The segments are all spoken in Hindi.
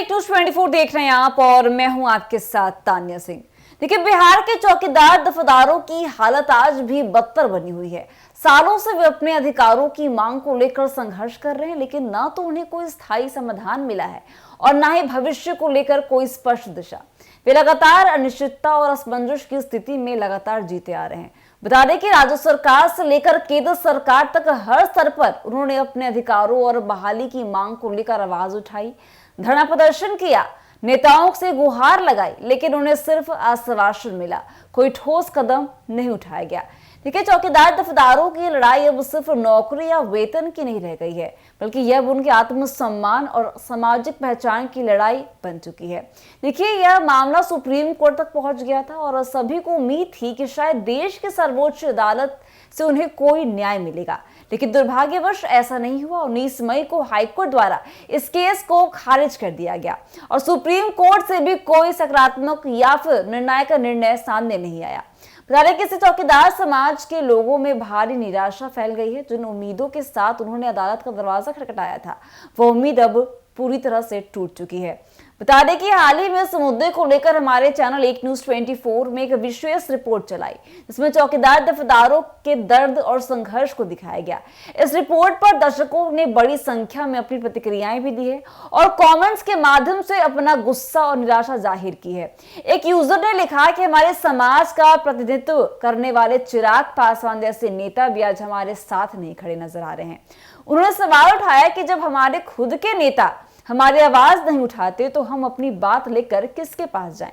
एक न्यूज 24 देख रहे हैं आप और मैं हूं आपके साथ तान्या सिंह। देखिए, बिहार के चौकीदार दफादारों की हालत आज भी बदतर बनी हुई है। सालों से वे अपने अधिकारों की मांग को लेकर संघर्ष कर रहे हैं, लेकिन ना तो उन्हें कोई स्थायी समाधान मिला है और ना ही भविष्य को लेकर कोई स्पष्ट दिशा। वे लगातार अनिश्चितता और असमंजस की स्थिति में लगातार जीते आ रहे हैं। बता दें कि राज्य सरकार से लेकर केंद्र सरकार तक हर स्तर पर उन्होंने अपने अधिकारों और बहाली की मांग को लेकर आवाज उठाई, धरना प्रदर्शन किया, नेताओं से गुहार लगाई, लेकिन उन्हें सिर्फ आश्वासन मिला, कोई ठोस कदम नहीं उठाया गया। देखिए, चौकीदार दफादारों की लड़ाई अब सिर्फ नौकरी या वेतन की नहीं रह गई है, बल्कि यह अब उनके आत्मसम्मान और सामाजिक पहचान की लड़ाई बन चुकी है। देखिए, यह मामला सुप्रीम कोर्ट तक पहुंच गया था और सभी को उम्मीद थी कि शायद देश की सर्वोच्च अदालत से उन्हें कोई न्याय मिलेगा, लेकिन दुर्भाग्यवश ऐसा नहीं हुआ। 19 मई को हाईकोर्ट द्वारा इस केस को खारिज कर दिया गया और सुप्रीम कोर्ट से भी कोई सकारात्मक या फिर निर्णायक निर्णय सामने नहीं आया। बता दें कि इससे चौकीदार समाज के लोगों में भारी निराशा फैल गई है। जिन उम्मीदों के साथ उन्होंने अदालत का दरवाजा खटखटाया था, वो उम्मीद अब पूरी तरह से टूट चुकी है। बता दें कि हाल ही में इस मुद्दे को लेकर हमारे चैनल एक न्यूज 24 में एक विशेष रिपोर्ट चलाई, जिसमें चौकीदार दफादारों के दर्द और संघर्ष को दिखाया गया। इस रिपोर्ट पर दर्शकों ने बड़ी संख्या में अपनी प्रतिक्रियाएं भी दी है और कमेंट्स के माध्यम से अपना गुस्सा और निराशा जाहिर की है। एक यूजर ने लिखा कि हमारे समाज का प्रतिनिधित्व करने वाले चिराग पासवान जैसे नेता भी आज हमारे साथ नहीं खड़े नजर आ रहे हैं। उन्होंने सवाल उठाया कि जब हमारे खुद के नेता हमारी आवाज नहीं उठाते तो हम अपनी बात लेकर किसके पास जाएं,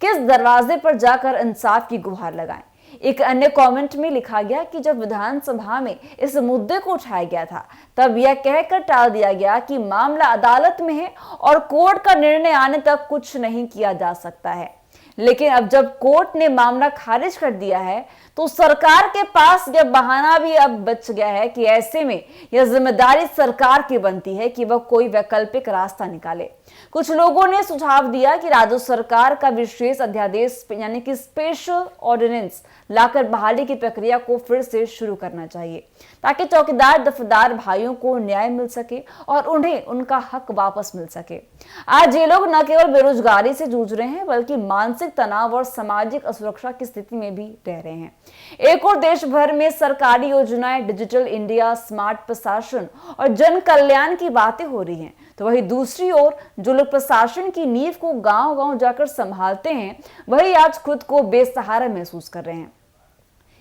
किस दरवाजे पर जाकर इंसाफ की गुहार लगाएं। एक अन्य कमेंट में लिखा गया कि जब विधानसभा में इस मुद्दे को उठाया गया था, तब यह कहकर टाल दिया गया कि मामला अदालत में है और कोर्ट का निर्णय आने तक कुछ नहीं किया जा सकता है। लेकिन अब जब कोर्ट ने मामला खारिज कर दिया है, तो सरकार के पास यह बहाना भी अब बच गया है कि ऐसे में यह जिम्मेदारी सरकार की बनती है कि वह कोई वैकल्पिक रास्ता निकाले। कुछ लोगों ने सुझाव दिया कि राज्य सरकार का विशेष अध्यादेश यानी कि स्पेशल ऑर्डिनेंस लाकर बहाली की प्रक्रिया को फिर से शुरू करना चाहिए, ताकि चौकीदार दफादार भाइयों को न्याय मिल सके और उन्हें उनका हक वापस मिल सके। आज ये लोग न केवल बेरोजगारी से जूझ रहे हैं, बल्कि मानसिक तनाव और सामाजिक असुरक्षा की स्थिति में भी रह रहे हैं। एक और देश भर में सरकारी योजनाएं, डिजिटल इंडिया, स्मार्ट प्रशासन और जन कल्याण की बातें हो रही हैं, तो वही दूसरी ओर जो लोग प्रशासन की नींव को गांव-गांव जाकर संभालते हैं, वही आज खुद को बेसहारा महसूस कर रहे हैं।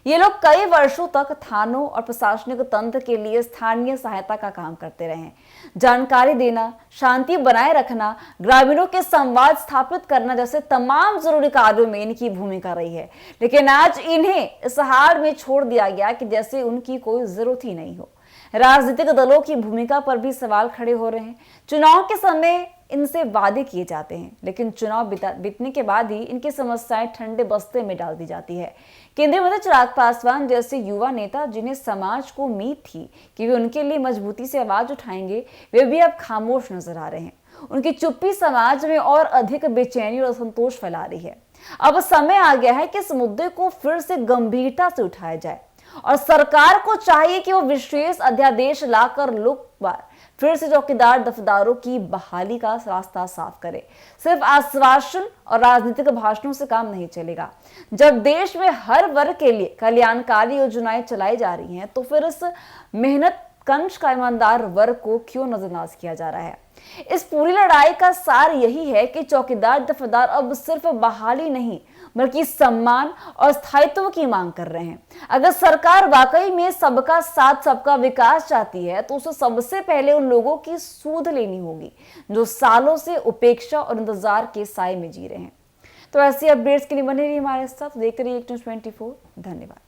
ये लोग कई वर्षों तक थानों और प्रशासनिक तंत्र के लिए स्थानीय सहायता का काम करते रहे हैं। जानकारी देना, शांति बनाए रखना, ग्रामीणों के संवाद स्थापित करना जैसे तमाम जरूरी कार्यों में इनकी भूमिका रही है, लेकिन आज इन्हें इस हाल में छोड़ दिया गया कि जैसे उनकी कोई जरूरत ही नहीं हो। राजनीतिक दलों की भूमिका पर भी सवाल खड़े हो रहे हैं। चुनाव के समय इनसे वादे किए जाते हैं, लेकिन चुनाव बीतने के बाद ही इनकी समस्याएं ठंडे बस्ते में डाल दी जाती है। केंद्रीय मंत्री चिराग पासवान जैसे युवा नेता, जिन्हें समाज को उम्मीद थी कि वे उनके लिए मजबूती से आवाज उठाएंगे, वे भी अब खामोश नजर आ रहे हैं। उनकी चुप्पी समाज में और अधिक बेचैनी और असंतोष फैला रही है। अब समय आ गया है कि इस मुद्दे को फिर से गंभीरता से उठाया जाए और सरकार को चाहिए कि वो विशेष अध्यादेश लाकर लोक बार फिर से चौकीदार दफादारों की बहाली का रास्ता साफ करे। सिर्फ आश्वासन और राजनीतिक भाषणों से काम नहीं चलेगा। जब देश में हर वर्ग के लिए कल्याणकारी योजनाएं चलाई जा रही हैं, तो फिर इस मेहनत कंश का ईमानदार वर्ग को क्यों नजरअंदाज किया जा रहा है? इस पूरी लड़ाई का सार यही है कि चौकीदार दफादार अब सिर्फ बहाली नहीं, बल्कि सम्मान और स्थायित्व की मांग कर रहे हैं। अगर सरकार वाकई में सबका साथ, सबका विकास चाहती है, तो उसे सबसे पहले उन लोगों की सूध लेनी होगी जो सालों से उपेक्षा और इंतजार के साए में जी रहे हैं। तो ऐसी अपडेट्स के लिए बने रहिए हमारे साथ, देखते रहिए एक न्यूज 24। धन्यवाद।